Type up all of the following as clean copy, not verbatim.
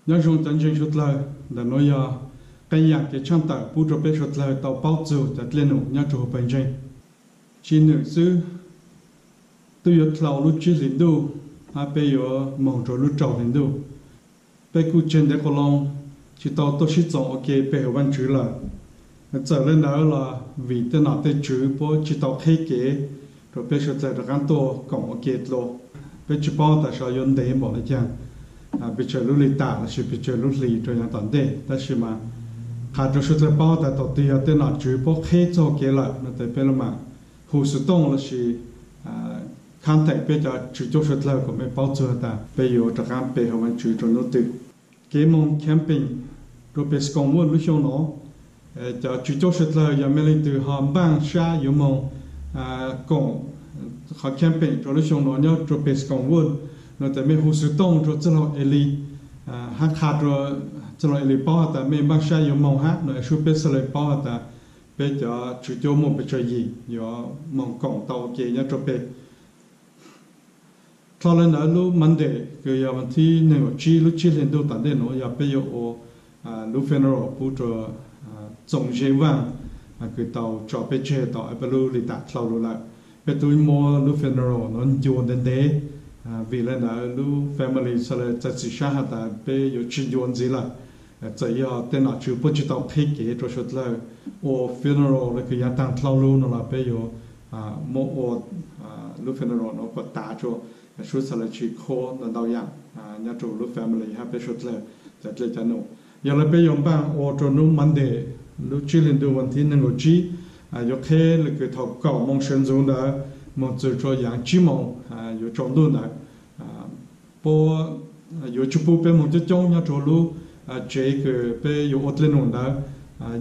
nhớ dùng chân chính xuất lời là nói cái dạng cái trong tờ bút cho biết xuất lời tàu bao giờ đặt lên nổ nhớ chủ bên trên chỉ nữ sư tôi yêu thầu lúc chỉ lính đu bây giờ mong cho lúc trâu lính đu bây giờ trên đấy có lòng chỉ tàu tôi chỉ chọn ok bây giờ vẫn chữ là giờ lên đó là vì tên nào tên chữ bố chỉ tàu khai kế rồi bây giờ là cái tổ cộng ok lo bây giờ bao ta sẽ dùng để bỏ lại chăng bây giờ lúc lì ta là chỉ bây giờ lúc lì cho những tận đây,但是嘛，看着说在包的到底要在哪直播开做给了，那代表了嘛，胡适动了是看台比较只做出来个没包做的，被有这样背后面只做那对，给梦 camping， 若被是讲我路上喏，就只做出来也没领对哈办啥有梦讲，哈 camping 做路上喏，要做被是讲我。nó tại mấy hồ sơ tông cho chân họ eli hát khát rồi chân họ eli bao ta mấy bác sĩ dùng mong hát nó số biết sẽ lại bao ta bây giờ chủ yếu một bây giờ gì giờ mong cổng tàu kia nhá cho bé sau lên đó lúc Monday cái giờวันที่1lúc 7 lên đâu tận đây nó giờ bây giờ lúc funeral bố cho tổng chế vàng cái tàu cho bé chơi tàu bây giờ đi đặt sau rồi lại bây tôi mua lúc funeral nó nhiều đến đấy vì là lúc family sẽ là chỉ sáng hạt ta bây giờ chuyên dụng gì là chỉ là tên nào chịu bớt chỉ tao thấy cái cho số là o funeral là cái nhà tăng thao luôn nó là bây giờ mỗi lúc funeral nó có ta cho số sẽ là chỉ khó là đau dạng nhà chủ lúc family ha bây giờ làจะเลยจะโน่ยังเลยไปยอมบ้างโอจนุ่มมันเดลูกชิลินดูวันที่1 จียกเทเลยคือถกเก่ามองเชิญซูนได้มองจุดอย่างจีมองอยู่จอมดูได้พออยู่จุดปุ๊บเป็นมองจุดจ้องยาจูลูเจคือไปอยู่อดเลนนได้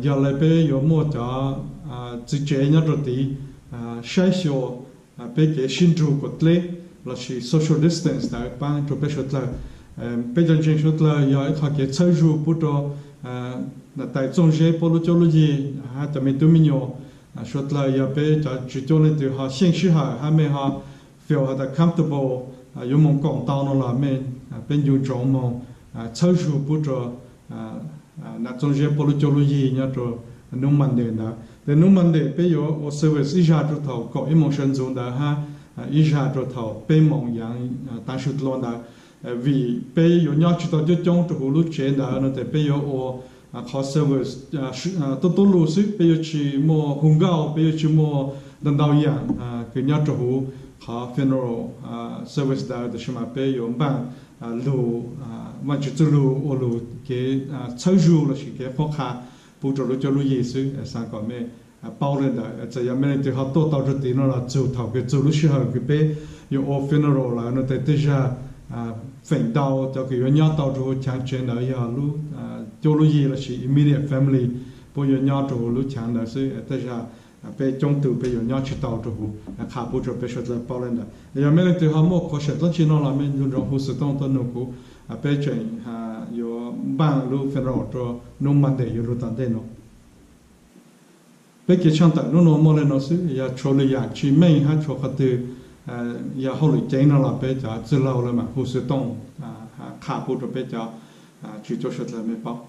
ยังเลยไปอยู่มั่วจ้าจิเจยาจุดตีใช้เสียวไปเกี่ยชินจูกดเล่เราใช้ social distance ได้บ้างจุดไปชุดเลยbây giờ chuyện xuất là giờ họ cái chơi ru bút đó là tại trong chế bộ luật cho luật gì ha cho mình tụi mình nhiều xuất là giờ bây giờ chỉ cho nên từ họ hiện实ha mình họ feel họ đã comfortable dùng mong cộng tao nó là mình bên dùng trong mong chơi ru bút đó là trong chế bộ luật cho luật gì nhá rồi nông man đề đó để nông man đề bây giờ ở service ít ra cho thầu có emotion dùng đó ha ít ra cho thầu bên mong yang ta xuất luôn đó vì bây giờ nhau chỉ tao cho trong từ lúc trên đó nó để bây giờ ở họ service tôi lúc xí bây giờ chỉ mua hùng gạo bây giờ chỉ mua đàn đào yang cái nhau từ họ funeral service đó để xem mà bây giờ bằng lù mà chỉ từ lù ở lù cái chơi ru là chỉ cái khó khăn phụ trợ cho lù gì xí sang còn mấy bao lên đó chỉ là mấy từ họ tôi tao cho tí nó là chủ thầu cái chủ lúc xí họ cái bây giờ ở funeral là nó để ra phèn đau cho cái nhau đau rồi chẳng chuyện đó giờ lúc cho lúc gì là chỉ immediate family bây giờ nhau rồi lúc chẳng đó sẽ tới ra về trong từ bây giờ nhau chỉ đau rồi khá bố cho bây giờ là bao lên đó giờ mấy lần từ họ mua có sẽ tất nhiên nó là mình dùng trong hồ sơ tông tân nộp của bây giờ giờ bằng lúc phèn đau cho nông man để giờ lúc tận đây nó bây giờ chẳng tận nó mua lên nó sẽ giờ cho lấy dạng chỉ mình ha cho khách từ giờ họ lấy tiền nó là bây giờ chỉ lâu rồi mà hồ sơ tông khá bố cho bây giờ chỉ cho sự là mấy bao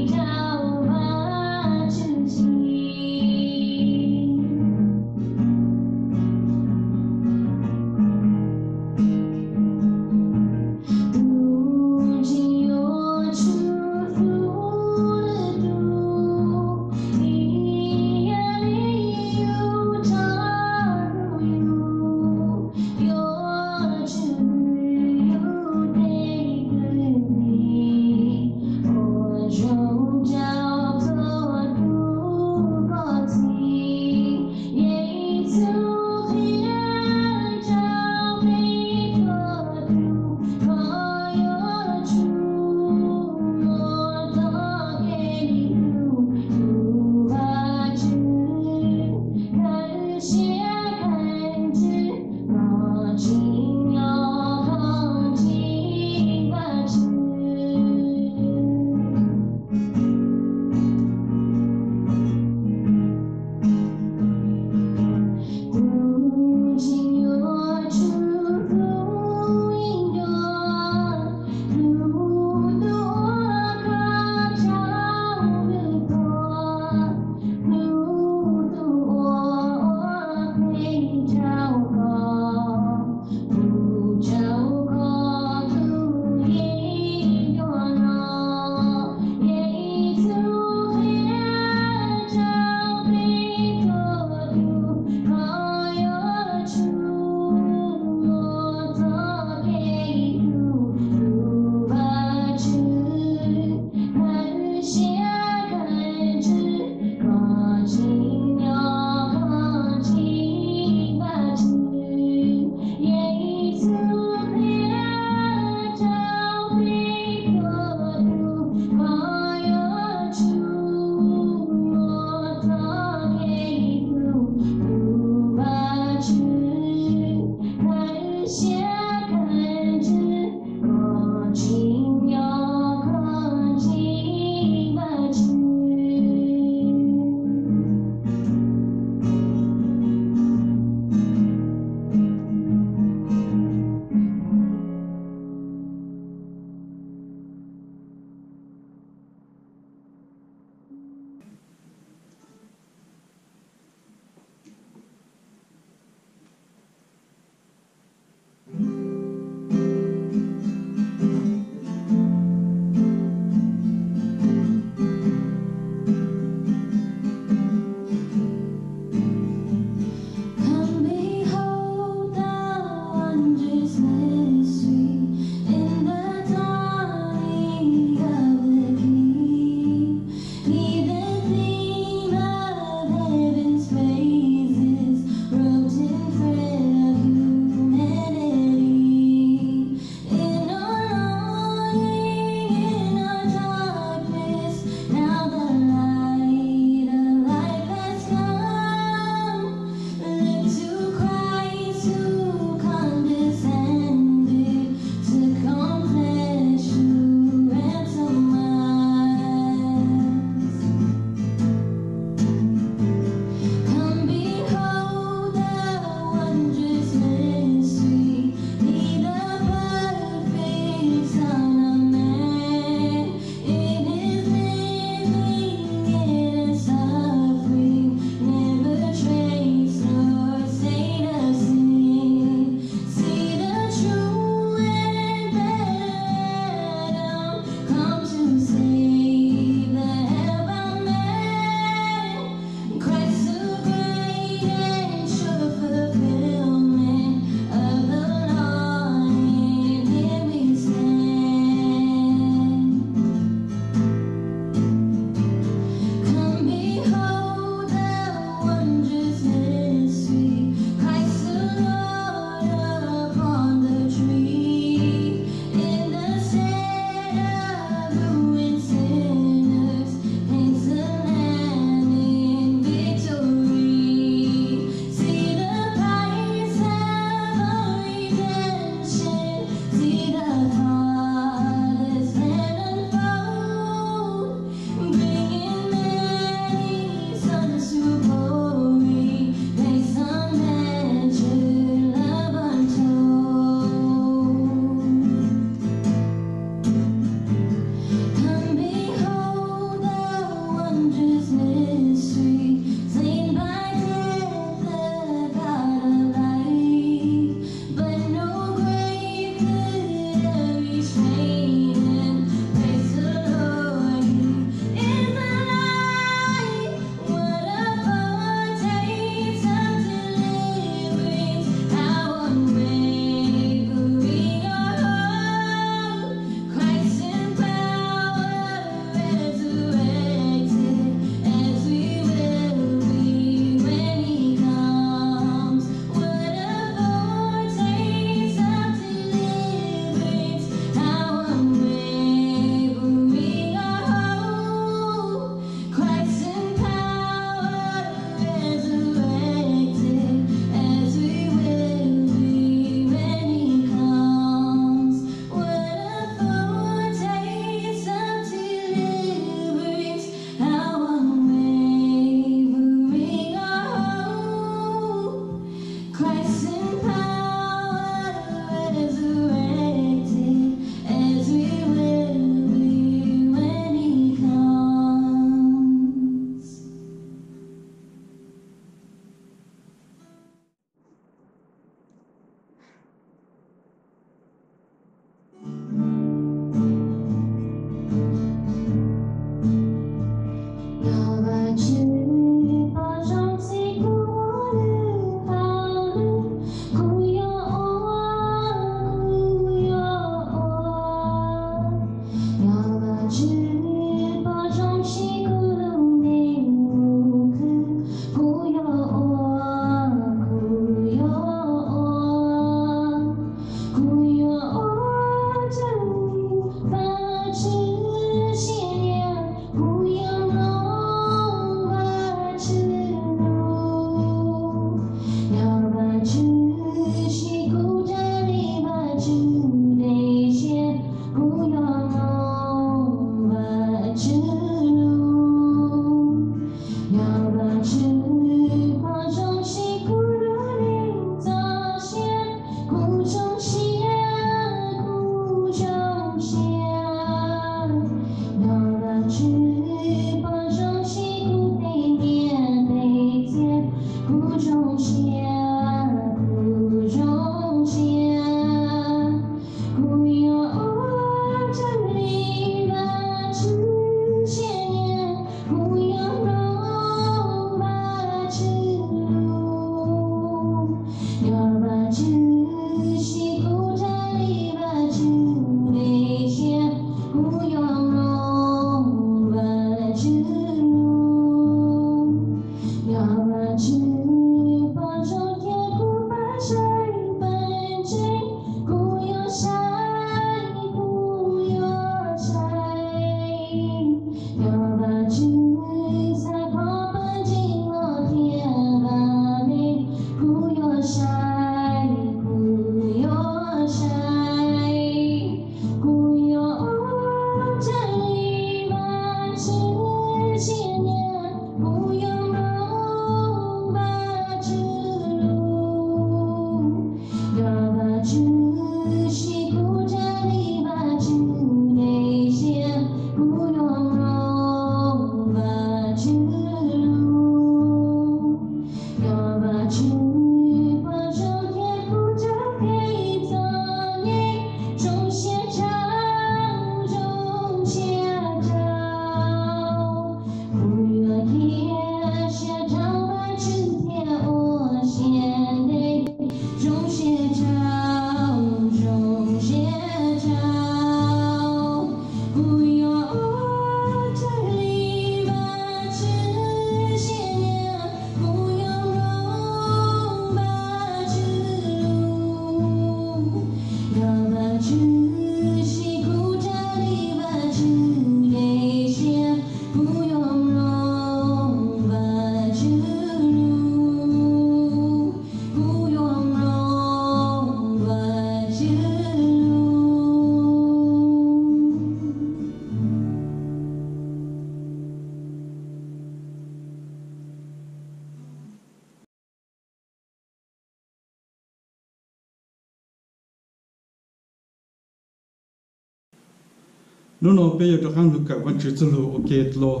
nó nó bây giờ cho khang lúc cả văn chữ lu ok lo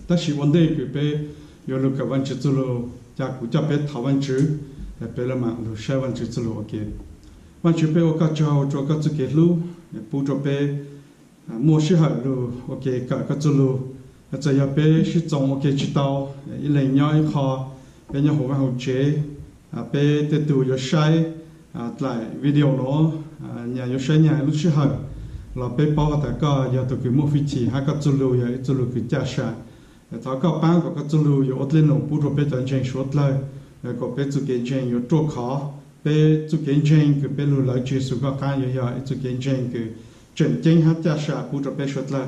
ta chỉ vấn đề cái bây giờ lúc cả văn chữ lu cha cũng cho bây thảo văn chữ bây là mạng lu sai văn chữ lu ok văn chữ bây ok cho các chữ kết lu phụ cho bây mua sĩ hải lu ok cả các chữ lu giờ giờ bây sĩ trồng ok chỉ tao ý lấy nhau ý khó bây giờ hồ văn hồ chế bây từ từ giờ sai lại video nó nhà giờ sai nhà lúc sĩ hải là bé bao tại có giờ tụi cái mua phi chỉ hay có chulu giờ chulu cái giá sa, tháo có bán có chulu giờ ở lên nông bút rồi bé tận chân suốt lại, có bé tụi cái chân giờ trộn khó, bé tụi cái chân cái bé lùi lại chỉ số có cái giờ tụi cái chân cái chân chân hết giá sa bút rồi bé suốt lại,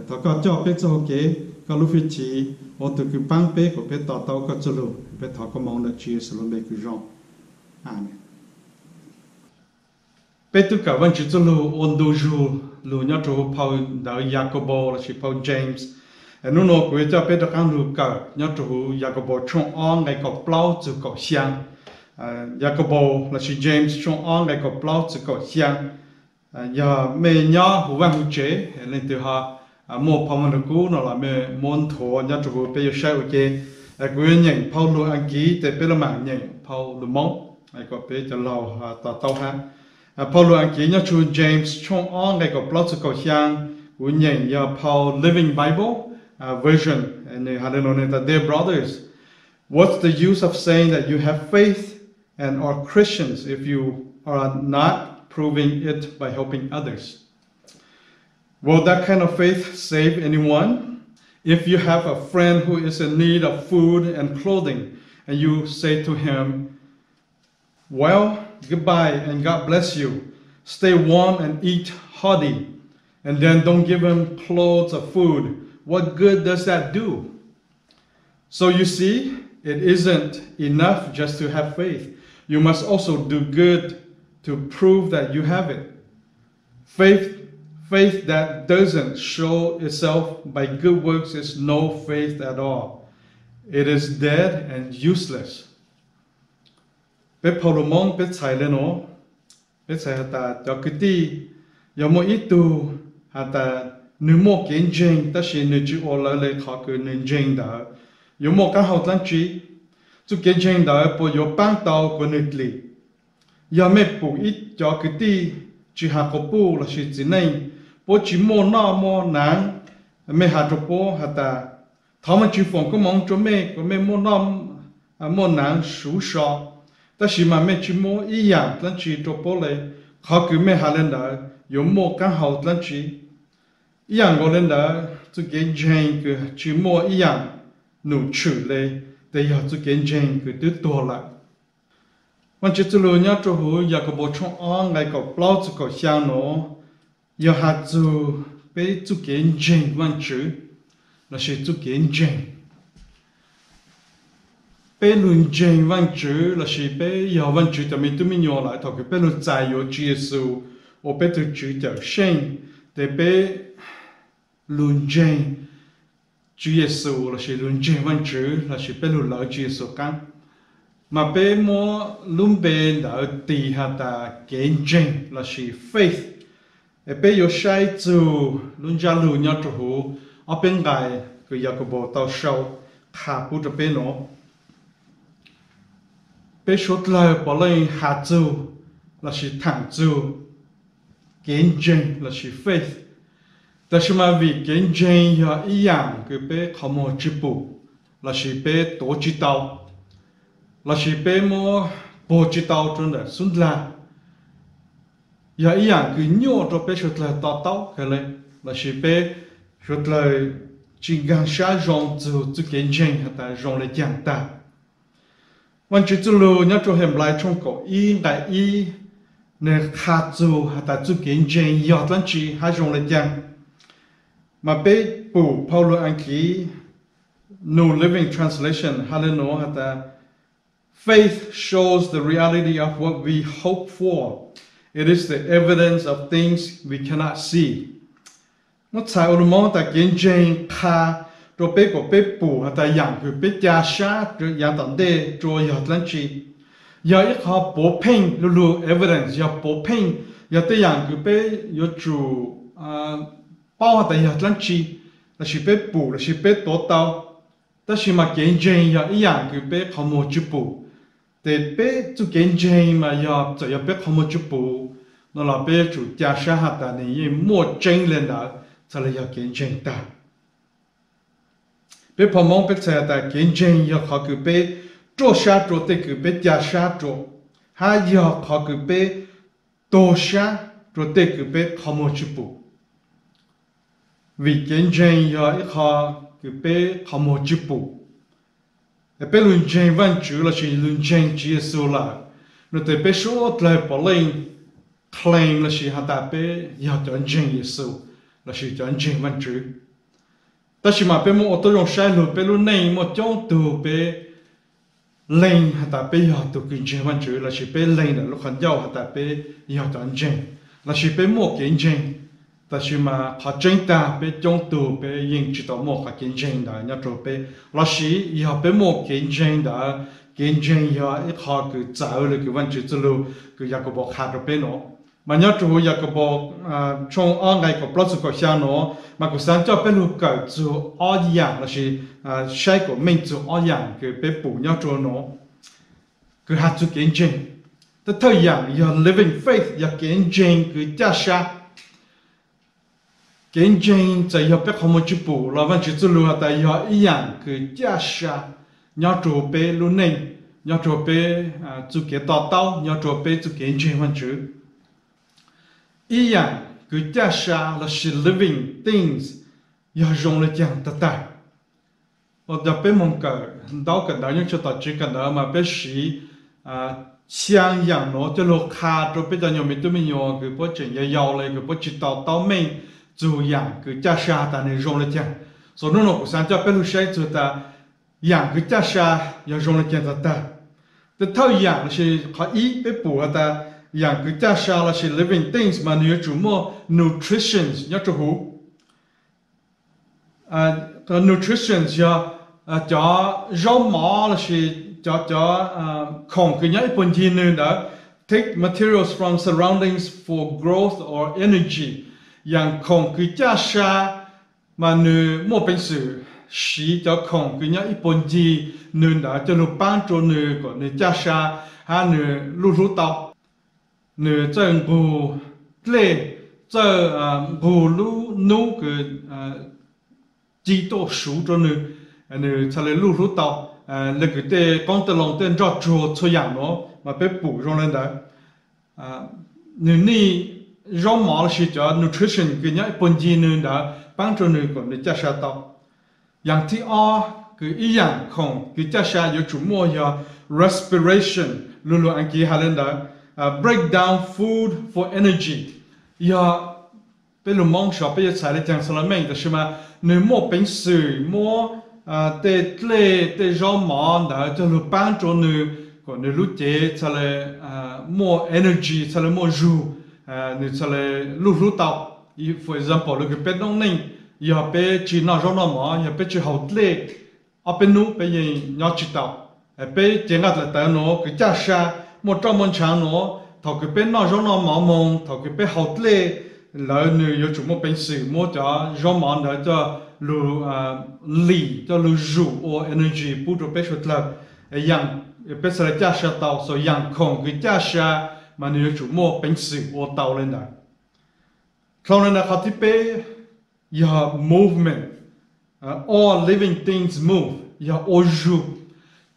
tháo có cho bé cho cái có lúc phi chỉ ở tụi cái bán bé có bé tạo tàu có chulu, bé tháo có mong là chỉ số bé cái rong, bé tụi cả vẫn chỉ cho lu ôn đồ ju lu nhớ cho Paul đạo Jacobo là chỉ Paul James, nó nói với cho bé tụi các lu cả nhớ cho Jacobo trong on ngày có plau từ có xiang, Jacobo là chỉ James trong on ngày có plau từ có xiang, giờ mẹ nhớ hồ văn hồ chế lên từ họ mua Paul mình cũ nó là mẹ môn thua nhớ cho bé giờ sai ok, cái nhận Paul lu anh ký để bé làm mạng nhận Paul lu mong, có bé cho lâu tao ha. Paul anh kỹ nhớ chú James trong on ngày có plot của xiang của nhận nhờ Paul Living Bible version and I don't know that dear brothers, what's the use of saying that you have faith and are Christians if you are not proving it by helping others? Will that kind of faith save anyone? If you have a friend who is in need of food and clothing and you say to him, well, goodbye and God bless you. Stay warm and eat hearty. And then don't give him clothes or food. What good does that do? So you see, it isn't enough just to have faith. You must also do good to prove that you have it. Faith that doesn't show itself by good works is no faith at all. It is dead and useless. Bé Paul mong bé chạy lên nó, bé chạy ta cho cái ti, giờ mỗi ít tu, ta nếu một cái gen, ta sẽ nếu chịu ở lại lấy khó cái nên gen đó, giờ một cái hậu lăng trí, chú cái gen đó bây giờ bán tàu của nước lì, giờ mấy phụ ít cho cái ti, chỉ hạ có phụ là sự gì này, bố chỉ mua nắng, mấy hạ cho bố ta, thằng mình chỉ phòng có mong cho mấy mua nắng sủ sọ. Ta chỉ mà mấy chỉ mua ý dạng lần chỉ cho bố lấy họ cứ mấy hà lên đó dùng mua cái hậu lần chỉ ý dạng gọi lên đó tôi cái gen cứ chỉ mua ý dạng nụ chữ lấy để giờ tôi cái gen cứ tự to lạiวันที่จะรู้เนี่ยจะหูอยากบอกช่องอ้างไงก็เปล่าจะก็เสียงเนาะอยากหาจูไปจุกเกนเจงวันชื่อแล้วใช้จุกเกนเจงไปลุนเจงวันชื่อแล้วใช้ไปยาววันชื่อแต่ไม่ตุ้มยอหลายถ้าเกิดไปลุนใจอยู่จีเอสูโอไปตัวชื่อจะเช่นแต่ไปลุนเจงจีเอสูแล้วใช้ลุนเจงวันชื่อแล้วใช้ไปลุนเหล่าจีเอสูกันmà bé mua luôn bên đã tì hạt ta kiến trình là sự faith, bé yêu sai chú luôn gia lưu nhau cho hú, ở bên gai cái nhà của bộ tàu sâu khá bút cho bé nó, bé suốt lời bỏ lên hạt chú là sự thẳng chú, kiến trình là sự faith, tại sao mà vì kiến trình là ý dạng cái bé không một chữ bù là sự bé tổ chức tàu là chỉ bé mua bộ chỉ tàu trên đó xuân là giờ ý dạng cứ nhô cho bé xuất lại tàu cái này là chỉ bé xuất lại chỉ gang xa rong từ kiến trình hay ta rong lại giang taวันที่จะรู้เนี่ยจะเห็นลายช่องก็อีแต่อีเนี่ยขาดจูhay ta từ kiến trình giờตั้งchỉ hay rong lại giang mà béปู่Paulo anh ký New Living Translation hay là nó hay ta Faith shows the reality of what we hope for. It is the evidence of things we cannot see. Nó sai ổn mong ta kiến trình kha rồi bé của bé bù hay ta dạng của bé gia sát rồi dạng tận đề rồi giờ lần chi giờ ít họ bổ pin lulu evidence giờ bổ pin giờ tới dạng của bé giờ chủ bao tại giờ lăn chi là chỉ bé bù là chỉ bé tổ tàu ta chỉ mà kiến chân giờ ý dạng cứ bé không một chút bù để bé chú kiến chân mà giờ chỉ bé không một chút bù nó là bé chủ gia sa hạt ta này mua chân lên đó cho là giờ kiến chân ta bé phong mong bé sẽ ta kiến chân giờ họ cứ bé chỗ sa chỗ để cứ bé gia sa chỗ hai giờ họ cứ bé tổ sa chỗ để cứ bé không một chút bù vì kiến chân giờ họ cứ bé không một chút bù bé luôn chân vẫn chữ là chỉ luôn chân chỉ số là nó để bé số lại bỏ lên claim là chỉ hạt ta bé giờ chọn chân số là chỉ chọn chân vẫn chữ ta chỉ mà bé một tôi dùng sai luôn bé luôn này một trong từ bé lên hạt ta bé giờ từ kiến chân vẫn chữ là chỉ bé lên là lúc hắn giao hạt ta bé giờ chọn chân là chỉ bé một kiến chân ta chỉ mà họ chân ta bé trong từ bé yên chỉ tao một họ kiến chân đó nhớ cho bé là chỉ giờ bé một kiến chân đó kiến chân giờ ít họ cứ找了个问题之路个雅各伯看着bé nó mà nhớ cho雅各伯trong ở ngày của plus của xa nó mà cũng sáng cho bé lúc cái chỗ ở dạng là chỉ sai của mình chỗ ở dạng cái bé bù nhớ cho nó cái hạt chỗ kiến chân tới thời gian giờ living faith giờ kiến chân cái cha sa kiến chân tại giờ bé không một chút bù là vẫn chỉ cho lúa tại giờ ý dạng cái cha sa nhớ cho bé luôn này nhớ cho bé chú cái tao nhớ cho bé chú kiến chân vẫn chữ ý dạng cái cha sa là chỉ living things giờ dùng là chẳng tất cả và giờ bé mong cờ đâu cần đó nhưng cho tao chỉ cần đó mà bé sĩ xiang dạng nó cho lô khá cho bé cho nhiều mình tôi mình nhiều cái bữa chuyện giàu này cái bữa chỉ tao mình dù dạng cái cha sa ta này dùng là chẳng số nó cũng sáng cho bé lúc sáng cho ta dạng cái cha sa giờ dùng là chẳng taแต่เท่าอย่างlà chỉ họ ý bé bùa taอย่างcái cha sa là chỉ living things mà nếu chủ mua nutrition nhớ cho hú cái nutrition cho rau mỏ là chỉ cho không cái nhảy phần gì nữa đó take materials from surroundings for growth or energyอย่างkhông cái cha sa mà nếu mua bình sử sĩ cho không cái nhảy phần gì nữa đó cho nó bán cho nữa còn nữa cha sa hay nữa lúa tàu nữa chân bù lê chân bù lúa nấu cái chỉ tổ số cho nữa cho nên lúa tàu là cái tên con tơ lòng tên cho chuột cho dạng nó mà bé bù trong lên đó nữa ní rau mỏ là chỉ cho nutrition cái nhảy phần gì nữa đó bán cho nữa còn nữa cha sa tàuอย่างที่อ้อคืออีอย่างของคือจะใช้อยู่จุดมั่วยา respiration ลุอังกฤษฮาเลนดา break down food for energy ยาเป็นลุมองชอบเป็นใช้ในจังสลัมเองแต่ใช่ไหมเนื้อมั่วเป็นสื่อมั่วเตะเล่เตะร้อนหมอนดาจะลุปั้นจนเนื้อก่อนเนื้อรู้เจใช้มั่ว energy ใช้มั่วจูเนื้อใช้รู้เตา for example ลุคือเป็นน้องนิ่งอย่าไปจีน่าร้อนหมออย่าไปจีหดเล่เอาไปนู้ไปยังยอดจีตาไปเจงัดละแต่หนูคือจ้าชาหมดจอมันช้างหนูถ้าคือเป็นน่าร้อนหมอมงถ้าคือไปหดเล่แล้วหนูอยู่จุดมันเป็นสื่อมั่วจะร้อนหมอเดี๋ยวจะรู้หลีจะรู้จูโอ energy พูดไปสุดแล้วอย่างเป็นสิ่งจ้าชาเตาส่วนอย่างของคือจ้าชามันอยู่จุดมันเป็นสื่อโอเตาเลยนะคราวนั้นนะครับที่ไปyour movement all living things move your oju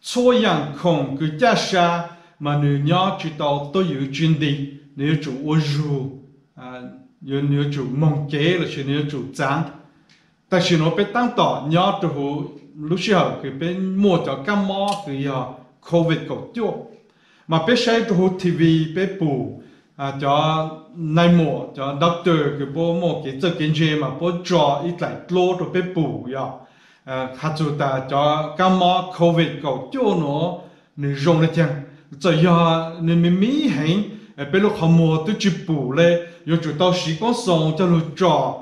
cho yang không cứ cha sa mà nếu nhớ chỉ tao tôi giữ chuyên đi nếu chủ oju nếu chủ mong kế là chỉ nếu chủ trắng tại vì nó bị tăng tỏ nhớ từ hồ lúc sau cái bên mua cho cam mò cái covid cổ chua mà bị sai từ hồ TV bị bù cho nay mùa cho doctor cái bộ mùa cái chất kiến chế mà bộ cho ít lại lô rồi bị bù hạt chủ ta cho cam mò covid cầu chỗ nó nếu dùng được chăng giờ nếu mình hành bị lúc họ mua tôi chụp bù lên rồi chủ tao sĩ con sòng cho lúc cho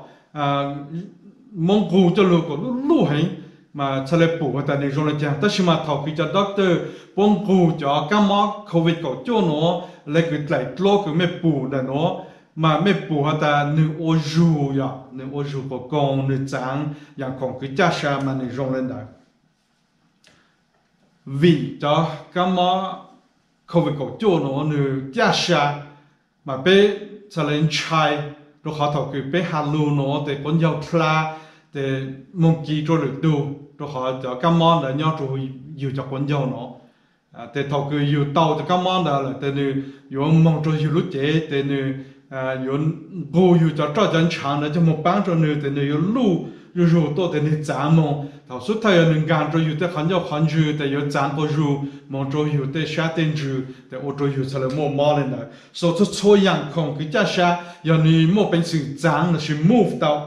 mong bù cho lúc lúc hành mà cho lấy bù tại nếu dùng được chăng tất nhiên mà thầu khi cho doctor bông bù cho cam mò covid cầu chỗ nó lấy cái lại lô cái mấy bù là nó mà mấy bùa họ ta nữ ô dù ya nữ ô dù của con nữ trắng yang còn cái cha sa mà nữ rong lên đó vì cho cái mà không phải có chỗ nó nữ cha sa mà bé sẽ lên chai rồi họ thầu cái bé hà lu nó để con dâu thla để mong kỳ cho được đủ rồi họ cho cái món là nhau rồi yêu cho con dâu nó để thầu cái yêu tàu cho cái món đó là để nữ yêu mong cho yêu lúc chế để nữ yêu bù yêu cho chân chẳng là cho một bán cho nữ để nữ yêu lu yêu rồi tôi để nữ giảm mong thầu suốt thời nữ gan cho yêu để khán dâu khán dư để yêu giảm có dư mong cho yêu để sát tên dư để ô cho yêu sẽ là một món lên đó so cho cho yang không cái cha sa yêu nữ một bên sự giảm là sự move到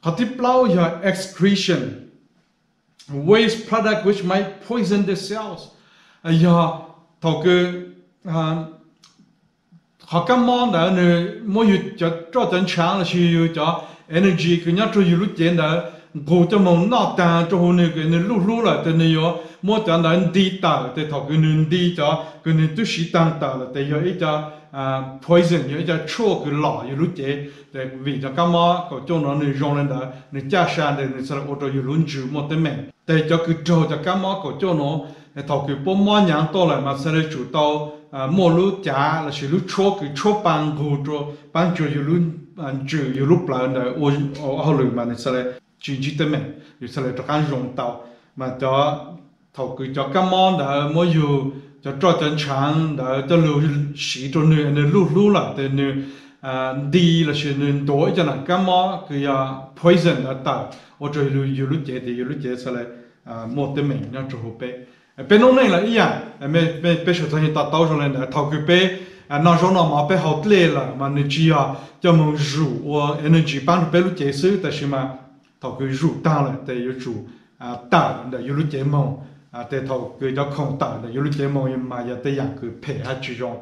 họ tiếp lâu your excretion waste product which might poison the cells giờ thầu cái họ cái món đó nữa mỗi yêu cho chân sáng là yêu cho energy cái nhát cho yêu lúc trên đó cô cho mong nọ ta cho hôm nay cái này lúc là tên này yo mỗi trận đó đi ta để thầu cái này đi cho cái này tu sĩ tăng ta là để yo ít cho poison yo ít cho chua cái lọ yo lúc chế để vì cho cái món có cho nó này rong lên đó này cha sang để này sẽ ô tô yo lúc chịu một tên mình để cho cái trâu cho cái món có cho nó thầu cái bom món nhang to lại mà sẽ chủ tàu mua lúc trả là sẽ lúc chua bằng gù cho bằng cho yo lúc lại là ô lười mà này sẽ chỉ tên mình rồi sẽ lại cho cái rong tàu mà cho thầu cứ cho cái món đó mỗi dù cho chân trắng đó cho lưu sĩ cho người này lưu là để người đi là sẽ người đổi cho là cái món cứ poison là tạo ở chỗ lưu lúc chế thì lúc chế sẽ lại một tên mình nhau cho hộp bé bên ông này là ý à mình bây giờ thấy ta tao cho nên là thầu cứ bé nó cho nó mà bé học lệ là mà người chỉ cho mình rủ energy bằng bé lúc chế xứ tại sao mà thầu cứ rủ ta lại để yêu chủ tạo để yêu lúc chế mong để thầu cứ cho không tạo để yêu lúc chế mong mà giờ tới dạng cứ phải hết chỉ rong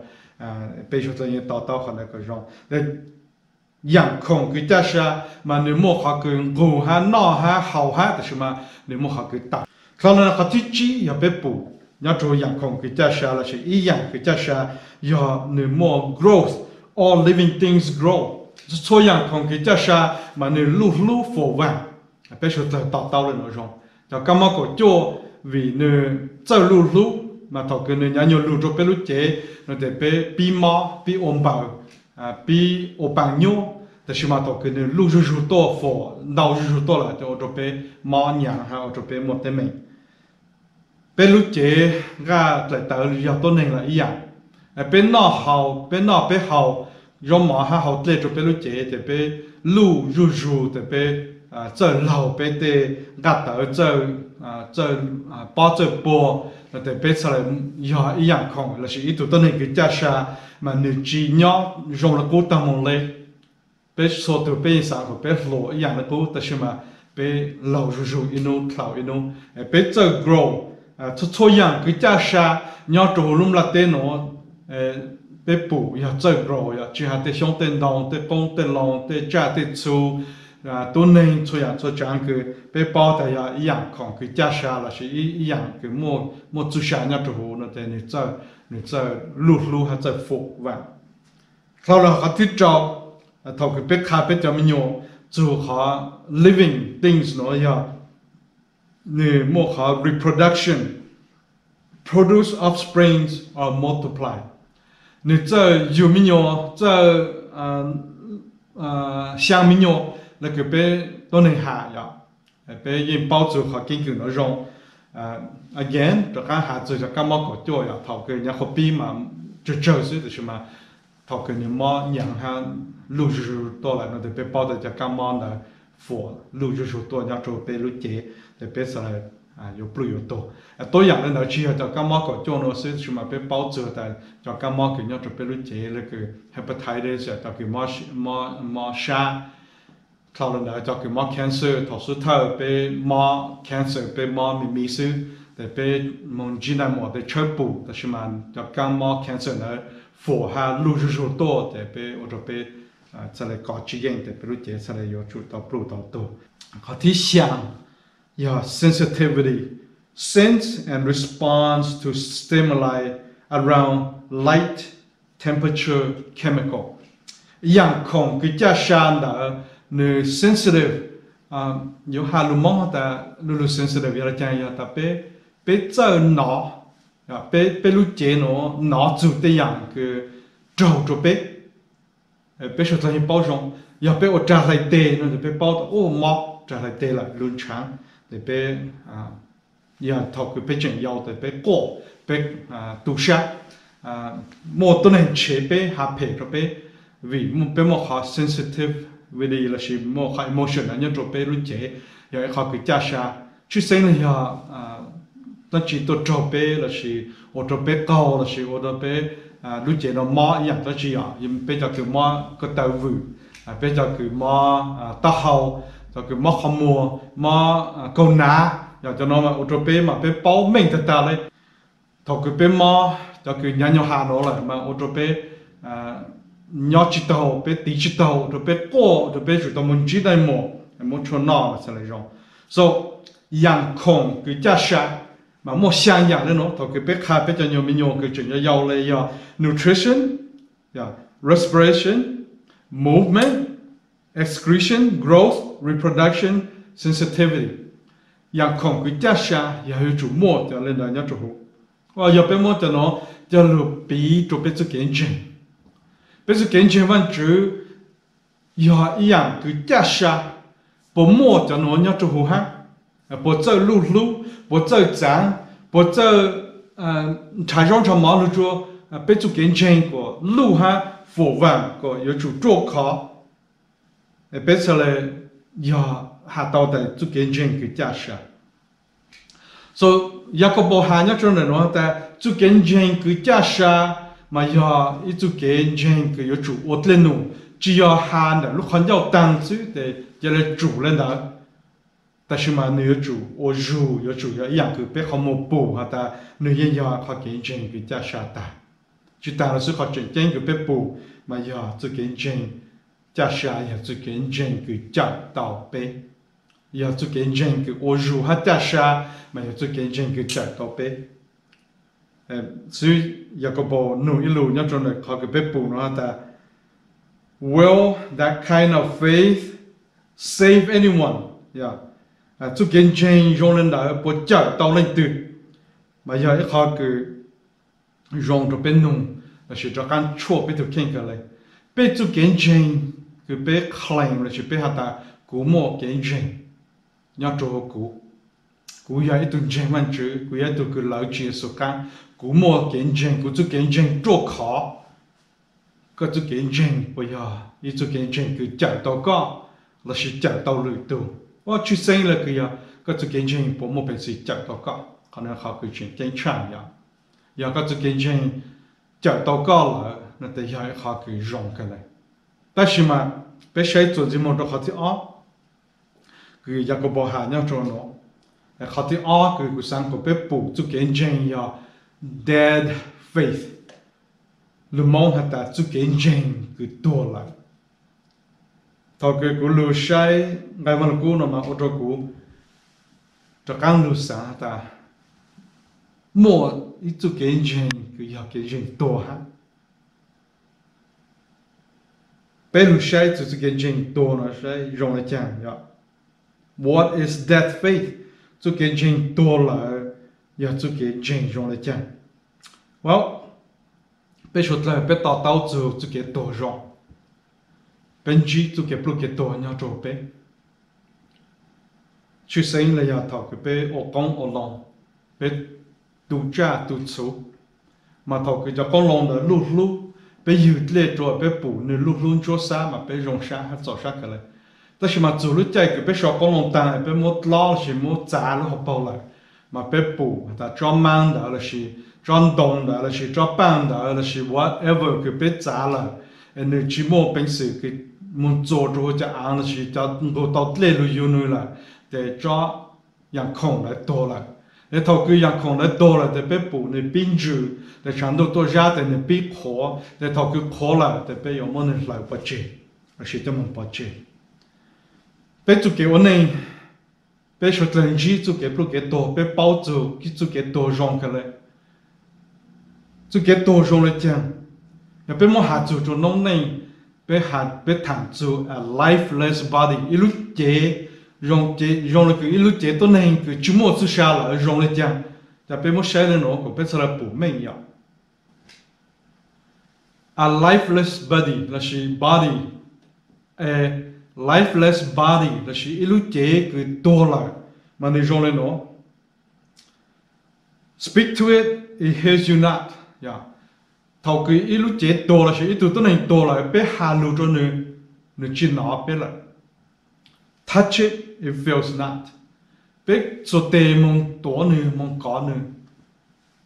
bây giờ tôi tao còn là cái rong để dạng không cứ cha sa mà nếu mua họ cứ ngủ ha nọ ha hậu ha để mà nếu mua họ cứ tạo cho nên họ chỉ giờ bé bù nhớ cho dạng không cứ cha sa là sẽ ý dạng cứ cha sa giờ nếu mua growth all living things grow số dạng không cứ cha sa mà nếu lu phổ vàng bây giờ tao lên rồi cho các món của chỗ vì nơi chơi lu mà thầu cái nơi nhà nhiều lu cho bé lu chế nó để bé pi mò pi ôm bảo pi ôm bằng nhauแต่ชิมาthầu cái nơi lu rú to phổ đào rú to là cho bé mò nhàng ha cho bé một tên mình bé lu chế ra lại tới giờ tôi nên là ý à bé nọ hậu bé hậu do mà ha hậu để cho bé lu chế để bé lu rú để bé chơi lâu bé để gạt tới chơi bao chơi bò để bé sẽ là giờ ý dạng không là chỉ ít tôi nên cái cha sa mà nếu chỉ nhớ dùng là cố tâm mong lấy bé số từ bé sáng của bé lộ ý dạng là cốแต่是mà bé lâu rồi inu thảo inu bé chơi grow cho dạng cái cha sa nhớ chỗ lum là tên nó bé bù giờ chơi grow giờ chỉ hạt để xong tên đồng để bông tên long để cha để chu tôi nên cho dạng cho chẳng cái bé bao tại ya ý dạng không cái cha sa là chỉ ý dạng cái một chú sa nhá chỗ nó để người chơi lu hay chơi phụ vàng sau đó họ thiết cho thầu cái bé khai bé cho mình nhiều chú họ living things nó ya người một họ reproduction produce offsprings or multiply người chơi nhiều mình nhiều chơi sang mình nhiều là cái bé tôi nên hạ ya bé yên bao chú họ kinh nghiệm nó rong again cho các hạ chú cho các món của tôi ya thầu cái nhà hobby mà chơi sự thì mà thầu cái nhà món nhàng ha lưu rú to lại nó để bé bao cho các món là phổ lưu rú to nhà cho bé lưu chế để bé sẽ là有不有多多样的呢只要就咁么個做呢是什麼被包着的就咁麼佢要做被lu chế那個 hepatitis 就叫麼沙後來呢就叫麼 cancer 頭先睇被麼 cancer 被麼咪事แต่被蒙จี那麼的全部但是嘛就咁麼 cancer 呢火下lu rú多แต่被我就被จะ嚟搞基因แต่被lu chếจะ嚟有做到不到多เขาที่想your sensitivity, sense and response to stimuli around light, temperature, chemical. yang không cái cha san đã nữ sensitive nhiều hà lu mong ta lu sensitive ya cha ya ta pe chơi nó pe lu chế nó chủ tế yang cái trâu cho pe số thay bao rong ya pe ở trả lại tê nó pe bao ô mọc trả lại tê lại luôn sáng để pe ya thọc cái pe chừng yao để pe cổ pe tu sát một tuần này chế pe hạ pe cho pe vì pe một họ sensitive vì đây là sự một họ emotion là nhân cho pe luôn chế ya họ cái cha sa chứ sinh là ya nó chỉ tôi cho pe là sự ở cho pe cao là sự ở pe lúc chế nó mòอย่างđó chỉ nhưng bây giờ cứ mò cái tàu vự bây giờ cứ mò tàu hậu rồi cứ mò khăm mùa mò câu ná giờ cho nó mà ô tô pe mà pe bao mình thật ta lấy thầu cứ pe mò cho cứ nhà nhau hà nó lại mà ô tô pe nhỏ chỉ tàu pe tí chỉ tàu rồi pe cổ rồi pe rồi tàu muốn chỉ đây một chỗ nọ là sẽ lấy rồi so yang không cứ cha sa mà một sang dạng nữa nó thầu cái bé khai bé cho nhiều mình nhiều cái chuyện giàu lấy nutrition, respiration, movement, excretion, growth, reproduction, sensitivity. Yang không cái cha sa, yang chủ mua cho lên là nhớ chủ. Và giờ bé mua cho nó cho lục bí cho bé sự kiến trình văn chữ, giờ yang cái cha sa, bố mua cho nó nhớ chủ ha. Bộ chơi lú bộ chơi trắng, bộ chơi trái rong trong máu lú chúa, bây giờ kiến trình của lú ha phổ vàng của yếu chủ chúa khó, bây giờ là giờ hạ tàu tại chủ kiến trình cái giá sa. So Jacobo hà nhắc cho nên nói ta chủ kiến trình cái giá sa mà giờ ít chủ kiến trình cái yếu chủ ốt lên nụ, chỉ giờ hà là lúc hắn giàu tăng chứ để giờ là chủ lên đó. Ta chỉ mà nữ chủ, ô chủ, yếu chủ yếu dạng cứ biết không một bù ha ta nữ nhân giờ họ kiến trình cái giá sa ta, chỉ ta là sự họ kiến trình cái biết bù mà giờ sự kiến trình giá sa giờ sự kiến trình cái giá tàu bé, giờ sự kiến trình cái ô chủ ha giá sa mà giờ sự kiến trình cái giá tàu bé, sự giờ có bộ nữ ilu nhớ trong này họ cái biết bù nó ta, will that kind of faith save anyone? Yeah. Chú kiến trình rong lên đó bộ chợ tàu lên từ mà giờ họ cứ rong cho bên nung là chỉ cho can chua bên từ khen cái này bên chú kiến trình cứ bên claim là chỉ bên hạt ta cú mua kiến trình nhớ cho cú giờ ít tuần trình man chữ cú giờ tụi cứ lão chỉ số can cú mua kiến trình cú chú kiến trình cho khó cái chú kiến trình bây giờ ít chú kiến trình cứ chợ tàu có là chỉ chợ tàu lưỡi tù chú sinh là cái chú kiến trình bộ một bên sĩ chợ tàu có còn là họ cứ chuyện kiến trang giờ cái chú kiến trình chợ tàu có là nó để giờ họ cứ rong cái này但是嘛别谁做这么多好的cứ giờ có bảo hà nhau cho nó họ thì cứ sang có bé bù chú kiến trình ya dead faith lu mong hạt ta chú kiến trình cứ tua lại thọ cái cú lù say ngày mà cú nó mà ô tô cú cho căng lù sáng ta mua ít chút kiến trình cứ học kiến trình to ha bé lù say chút kiến trình to nó say rong lại chẳng ya what is that faith chút kiến trình to là ya chút kiến trình rong lại chẳng well bé chút lại bé tao tao chút kiến to rong bên chỉ tụi cái plug cái tổ nhau trộn bé, chú sinh là nhà thầu cái bé ở con ở lòng, bé tụ cha tụ số, mà thầu cái cho con lòng đó lút bé dứt lệ rồi bé bù nên lút cho xa mà bé rong xa hết rõ xa cái này,但是嘛做lúc chạy cái bé sợ con lòng tàn bé một lo là một giá nó học bao lại, mà bé bù ta cho mang đó là cho đông đó là cho bán đó là whatever cái bé giá là nên chỉ mua bình sự cái muốn做做就按了是叫我到这里有呢了，得抓阳空来多了，那头个阳空来多了，得被补那病猪，得全都多加的那被破，得头个破了，得被有么人来不接，是这么不接，被做给我呢，被说等级做给不给多，被包做给做给多用个嘞，做给多用来讲，要被么下做做弄呢。bé hạt bé thẳng zu a lifeless body ilu chế rong là cái ilu chế tôi này cái chú một số xa là rong lên chăng ta bé một sai lên nó cũng bé sẽ là bổ mình ya a lifeless body là gì body a lifeless body là gì ilu chế cái to là mà này rong lên nó speak to it hears you not ya thầu cái ilu chế to là gì itu tôi này to là bé hà lu cho nó chỉ nó bé là touch it, it feels not. Bé số tê mong tổ nữ mong có nữ.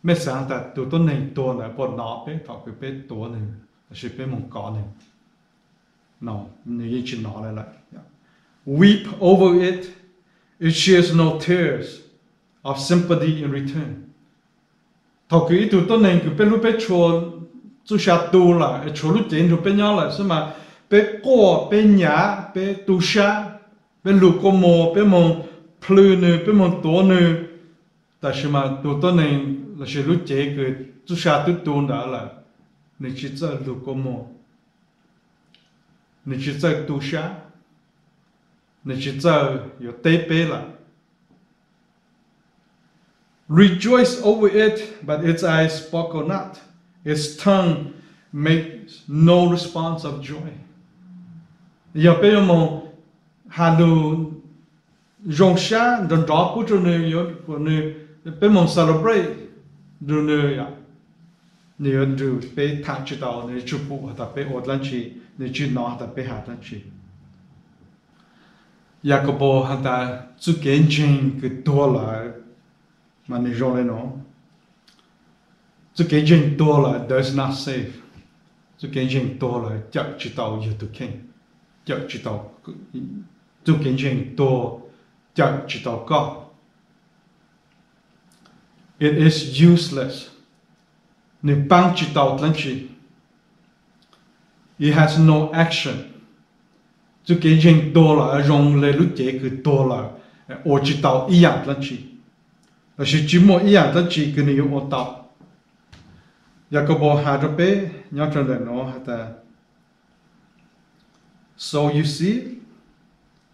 Mẹ sáng ta tụi tôi này tổ nữ bỏ nó bé thọ cái bé tổ nữ. Là bé mong có nữ. No, nữ chỉ nó lại lại. Weep over it. It shares no tears of sympathy in return. Thọ cái tụi tôi này cái bé lúc bé chua chú xa tu là chua lúc chén rồi bé nhớ là sao mà bé cô bé nhá bé tu xa bên lục có mồ bên mông plư nè bên mông tổ nè tại sao mà tụi tôi này là sẽ lúc chế cái chú sa tụi tôi đã là nên chỉ cho lục có mồ nên chỉ cho tu sa nên chỉ cho有tế bê là rejoice over it but its eyes sparkle not its tongue makes no response of joy giờ bên mông hà lu rong xa rong rõ của chỗ này của này bên mong celebrate rồi này à này rồi bên thằng chỉ tao này chụp bộ hoặc là bên ở lần chi này chỉ nói hoặc là bên hạ lần chi Jacobo hoặc là chú kiến trình cái đô là mà này rong lên nó chú kiến trình đô là does not save chú kiến trình đô là chắc chỉ tao yêu tu kinh chắc chỉ tao chú kiến trình đô chắc chỉ tao có it is useless nếu bang chỉ tao lần chi it has no action chú kiến trình đô là rong lên lúc chế cái đô là ở chỉ tao ý dạng lần chi là chỉ một ý dạng lần chi cái này ở tao Jacobo had a bé nhớ trong đó nó hả so you see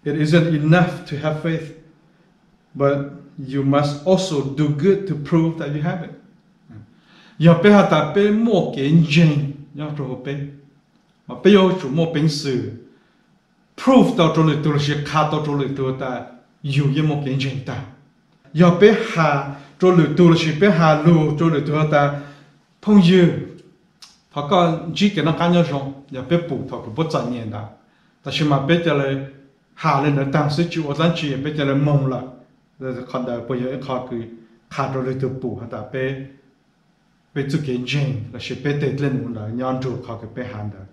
it isn't enough to have faith, but you must also do good to prove that you have it. Giờ bây giờ ta bây mua kiến trình, nhớ cho bây, mà bây giờ chủ mua bình sử, prove tao cho lịch tôi là sẽ khá tao cho lịch tôi ta, yêu như mua kiến trình ta. Giờ bây giờ cho lịch tôi là sẽ bây giờ lưu cho lịch tôi ta, phong yêu, họ có chỉ cái nó cá nhân rồi, giờ bây bù thọ cái bút chân nhện đó, ta chỉ mà bây giờ là hà lên ở tăng sức chịu ở lần chỉ bây giờ là mong là rồi còn đời bây giờ họ cứ khá rồi từ bù họ ta bây giờ cái chuyện là sẽ bây giờ lên một đời nhon rồi họ cái bây hành đời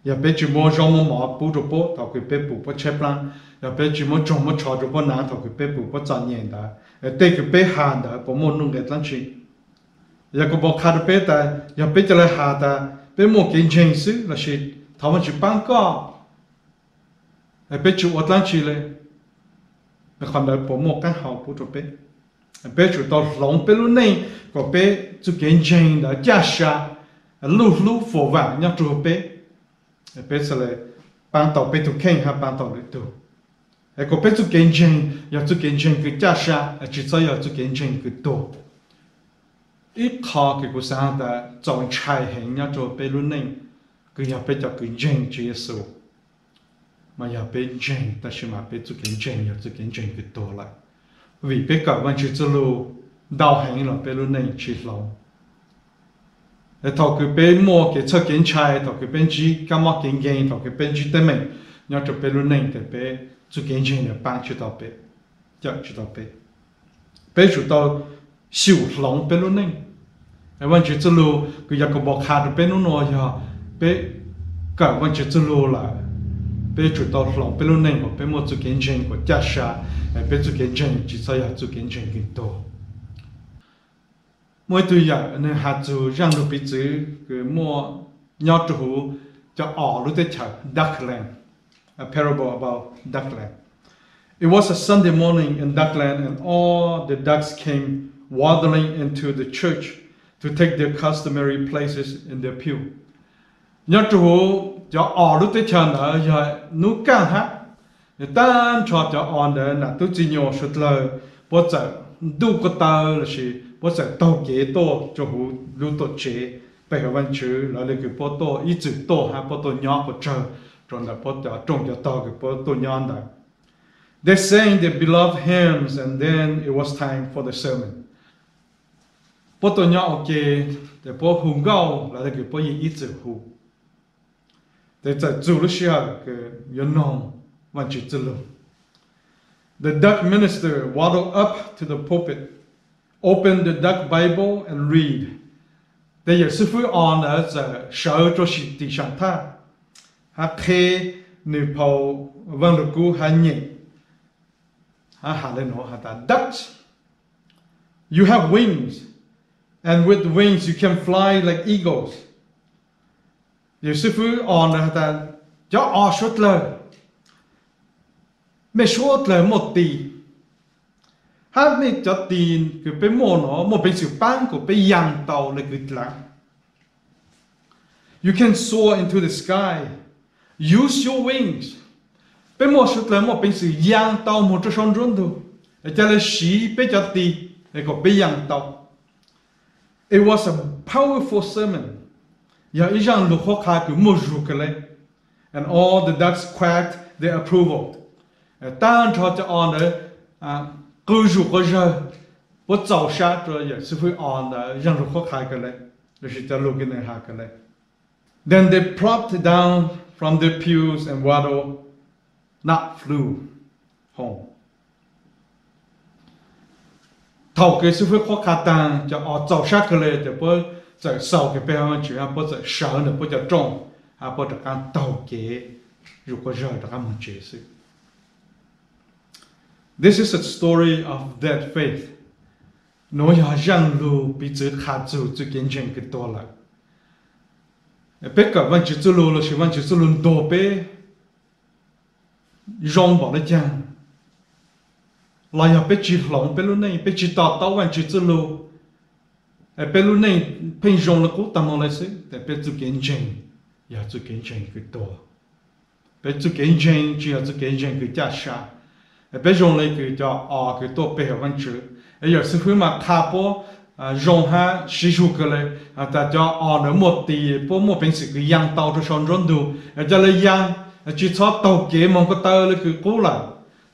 giờ bây giờ mua rong mua bù rồi bù họ cái bây bù bù chép lăng giờ bây giờ mua trồng mua chó rồi bù nán họ cái bây bù bù chọn nhện đời để cái bây hành đời bù mua nông nghiệp lần chỉ giờ có bỏ khá rồi bây giờ bây giờ là hà ta bây mua cái chuyện xứ là sẽ thằng mình chỉ bán có bây giờ ở lần chỉ là còn đời bố một cái hậu bố rồi bây giờ tao lòng bây lúc này có bây giờ kiến trình đã trả sa lúc phổ vàng nhắc rồi bây giờ là ban đầu bây giờ khen ha ban đầu được có bây giờ kiến trình cái trả sa chỉ cho giờ kiến trình cái đồ ít khó cái cuộc sống ta chọn trái hình nhắc rồi bây lúc này cái giờ bây giờ kiến trình chỉ số mà giờ bên trên ta chỉ mà bên kiến trình giờ kiến trình cái đồ lại vì bên cảวันchỉ lu đào hành là bên lúc này chỉ lòng để thầu cái bên mua cái chất kiến trái thầu cái bên chỉ cam mắc kiến kiến thầu cái bên chỉ tên mình nhớ cho bên lúc này để bên kiến trình là ban chỉ đạo bên giờ chỉ đạo bên chủ đạo siêu lòng bên lúc nàyวันchỉ lu cái giờ có bỏ khát bên lúc nào giờ bên cảวันchỉ lu là bây giờ tao lòng bây lúc này mà bây một chút kiến trình của cha sa, bây chút kiến trình chỉ sao ya chút kiến trình cái đồ. Mỗi tuổi ya nên hạt chú rằng được biết chữ cái mua nhớ chú cho ở lúc đấy chờ Duckland, a parable about Duckland. It was a Sunday morning in Duckland, and all the ducks came waddling into the church to take their customary places in their pew. Nhớ chú cho ở lúc tới chờ nữa giờ nú căng hát người ta cho on đó là tôi chỉ nhớ suốt lời bố giờ đủ có tao là gì bố giờ tao kế to cho hú lưu tổ chế bây giờ văn chữ là cái bố to ít chữ to ha bố to nhỏ bố chờ rồi là bố giờ trông cho tao cái bố to nhỏ đó. They sang their beloved hymns and then it was time for the sermon. Bố to nhỏ ok để bố hùng gạo là cái bố ít chữ hú. Để giờ chủ lúc xưa cái yon nong văn chữ chữ luôn. The Dutch minister waddled up to the pulpit, opened the Dutch Bible and read. Bây giờ sư phụ on ở giờ sở cho sĩ tỷ sản tha. Ha khê nữ phàu vâng được cú ha nhẹ. Ha lên nó ha ta Dutch. You have wings, and with the wings you can fly like eagles. Giờ sư phụ on ở ta cho ở suốt lời. Mẹ suốt lời một tỷ. Hát mẹ cho tiền cứ bé mồ nó một bên sự bán của bé yang tàu là cứ lắm. You can soar into the sky. Use your wings. Bé mồ suốt lời một bên sự yang tàu một cho son run thôi. Để cho là sĩ bé cho tiền để có bé yang tàu. It was a powerful sermon. Giờ ý rằng lúc họ khai cứ một rùa cái này. And all the ducks quacked their approval. Ta cho on nữa cứ rủ có giờ bố giàu sát rồi giờ sư phụ on đó rằng rủ có khai cái này rồi sẽ cho lúc cái này hai cái này. Then they plopped down from their pews and waddled, not flew home. Thầu cái sư phụ có khai tăng cho ở giàu sát cái này để bố giờ sau cái bé mà chuyện bố giờ sợ nữa bố giờ trông bố giờ can tàu cái rủ có giờ đó can một chuyện sự. This is a story of that faith. Nói rằng lu bị chữ khát chữ chữ kiến chân cái to là. Bé cả văn chữ lu là chỉ văn chữ lu đồ bé rong bỏ lại chăng. Lại học bé chữ lòng bé lu này bé chữ tao tao văn chữ lu. Bé lu này bé rong là cố tâm lại xí. Để bé chữ kiến chân, ya chữ kiến chân cái to. Bé chữ kiến chân chỉ là chữ kiến chân cái giá sa. Bây giờ lấy cái cho cái tổ bề văn chữ, giờ sư phụ mà thà po dùng ha sử dụng cái này, ta cho nữa một tí po một bên sự cái yang tàu cho son run đủ, giờ lấy yang chỉ cho tàu kế mong có tàu lấy cái cố lại,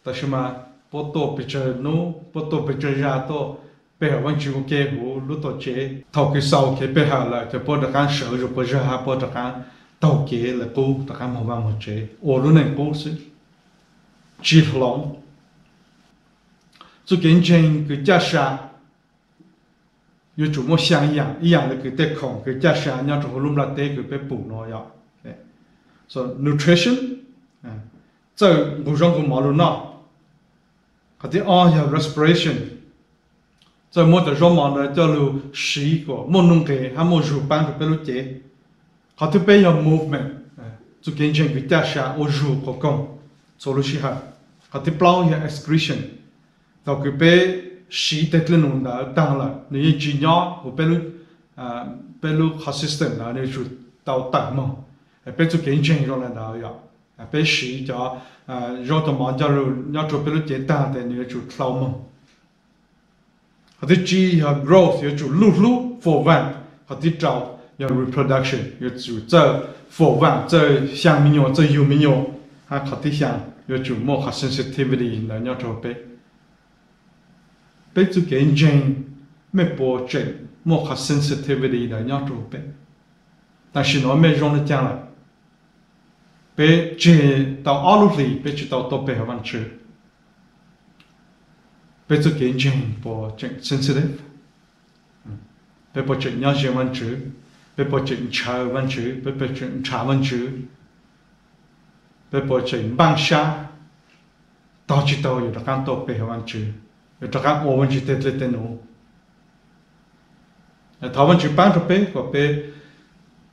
ta xem mà po tổ bây giờ nó po tổ bây giờ ra tổ bề văn chữ cái hồ lúc tổ chế thầu cái sau cái bề hà lại cho po đặc ăn sở rồi po giờ ha po đặc ăn tàu kế là cố đặc ăn màu vàng một chế, lúc này cố sự chỉ lòng. Chú kiến chân cái giá sa, yêu chủ mua sang yang là cái tết khổng cái giá sa nhau chủ lùm là tết cái bé bù nó vậy. So nutrition, giờ bù rong của mỏ luôn nọ, cái thứ ya respiration, giờ mua từ rong mỏ này cho lu sĩ của mua nông kế hay mua rượu bán cái bé lu chế, cái thứ bé ya movement, chú kiến chân cái giá sa ô rượu của công, so lu sĩ ha, cái thứ plow ya excretion. Tao cứ bé sĩ tết lên nông đã tăng là nếu chỉ nhỏ của bé lu consistent là nếu chú tao tăng mà bé chú kiến chân rồi là nào vậy bé sĩ cho rồi tao mong cho lu nhớ chú bé lu chế tăng thì nếu chú thâu mà cái chỉ growth nếu chú lu phổ vang cái thứ trâu reproduction nếu chú chơi phổ vang chơi sang mình nhau chơi yêu mình nhau hay cái thứ sang nếu chú mua sensitivity là nhớ chú bé bé chú kiến chân mấy bộ chuyện một cái sensitivity là nhau trụ bé,但是nó mấy rong nó chẳng lại bé chế tàu áo lì bé chú tàu bé văn chữ bé chú kiến chân bộ chuyện sensitive bé bộ chuyện nhau chuyện văn chữ bé bộ chuyện chờ văn chữ bé bộ chuyện trả văn chữ bé bộ chuyện băng xa tàu chỉ tàuอยู่ตะการbé văn chữ cho các ô văn chỉ tết lên tên ô, thảo văn chỉ bán cho bé của bé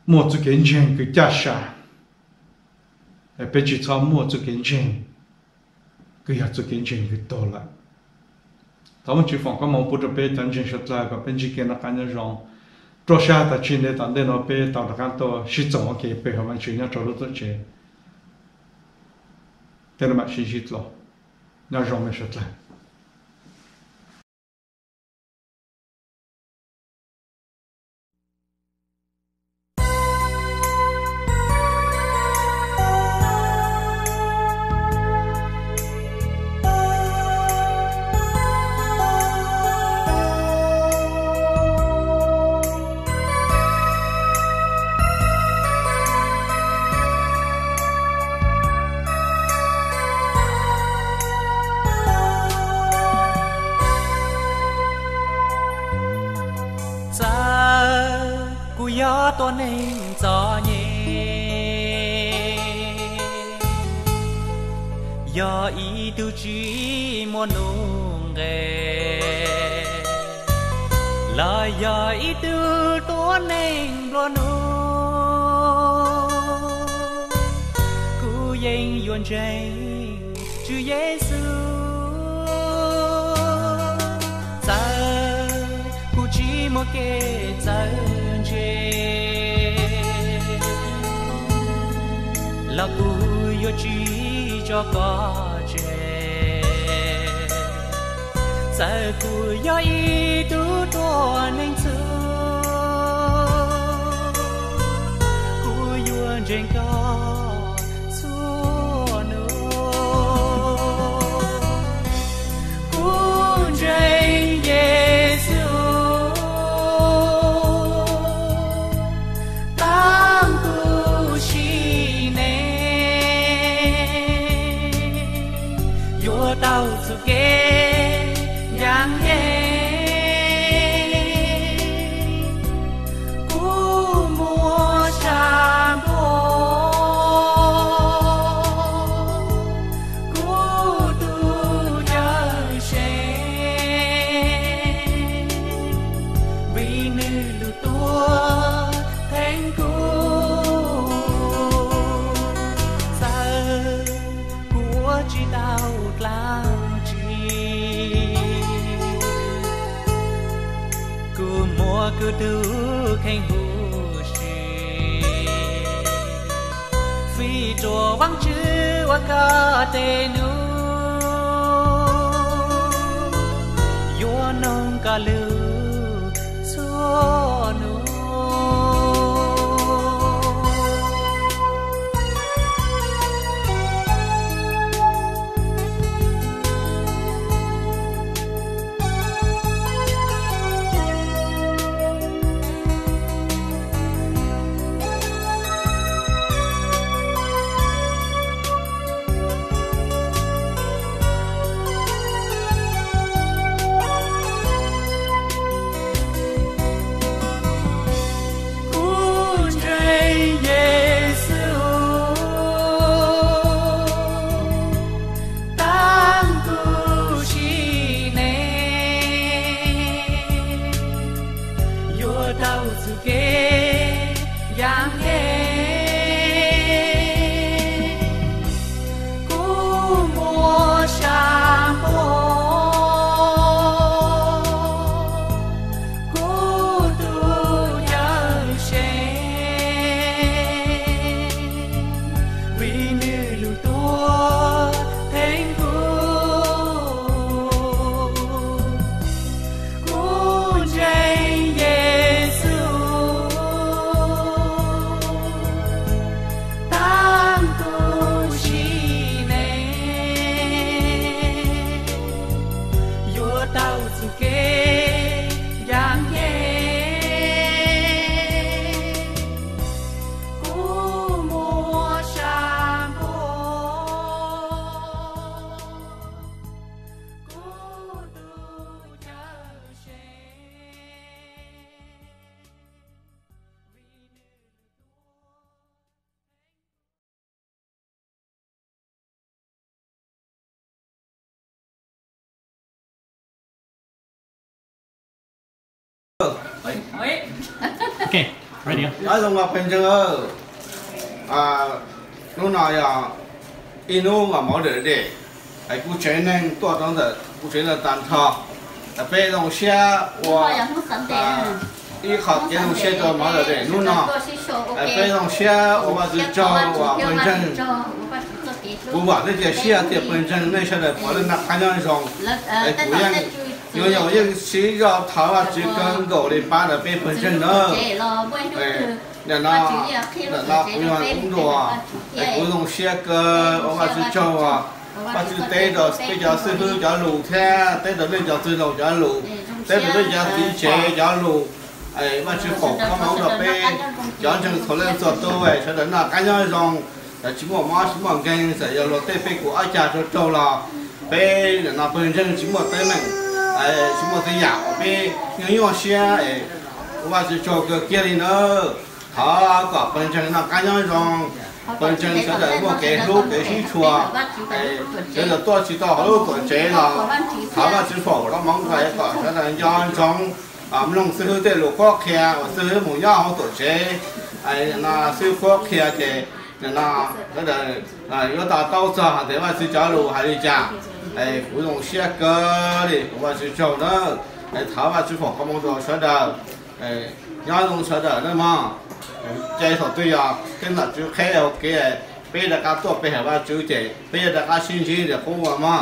mua cho kiến chân cái giá sa, bé chỉ cho mua cho kiến chân cái giá cho kiến chân cái to lại, thảo văn chỉ phòng có mong bút cho bé chân chân sạch lại và bé chỉ kiến là cái nhà rong, trò xa ta chuyện để tận đây nó bé tàu đặc căn to sử dụng cái bé họ vẫn chuyện nhau trò lúc đó chơi thế là mà sử dụng lo nhau rong mới xuất lại tôi nên cho nhé do ý tu chỉ muốn nung ghé là do ý tu tôi nên lo nu cú yên yuan tranh Chúa Giêsu giờ cú chỉ một cái giờ là cú yo chỉ cho có trẻ giờ cú yo ý tu to nên xưa cú yo trên có xua nữa cú trên Giêsu tăng cú tao su kê giang hê cú mua trà bò cú tu chờ xe vì nữ lưu tua thành cú giờ của chỉ tao làm cú mua cú tu khen hú sĩ phi trò vắng chữ và cả tê nu yo nông cả lưu xua nu tao su kê giang hê cú mua trà bò cú tu nhớ xe vì nữ lưu tua thành cú tao su kê giang hê cú mua trà bò cú tu nhớ xe Okay, ready. Ở trong ngọc hình chân ơ, lúc nào ya, inu mà mỗi đứa để, ai cũng chơi nên tua trong đó, cũng chơi là tàn thọ, bây giờ xe, 一考给侬写到毛的对，侬呢？非常写我把是找我本身，我把这些写的本身那些的，我的那看上上，不样，因为我一写着头啊，只跟狗的把的被本身呢，那不用工作啊，不用写个我把是找啊。把这带到比较适合叫露天，带到那叫最老叫露，带到那叫地界叫露，把这好看毛的呗，讲成出来做多哎，说的那干样上，起码马起码跟是要落带被过阿家就走了，被那本身起码带门，起码是养呗，用些我把这找个家里呢，他个本身那干样上。本身现在我给路给新出啊，现在多起到好多多钱了，他们支付了忙出来个，现在严重啊，我们收的路过开，我收的木样好多钱，那收过开的，那要到刀子还得往去交路还得加，不用写个的，我去交的，他们支付他们都说的，严重说的那么。ใจสตัวอย่างขึ้นมาจุดแค่โอเคไปแล้วก็ตัวไปหาว่าจุดเจไปแล้วก็ชิ้นๆเดี๋ยวเขาว่ามา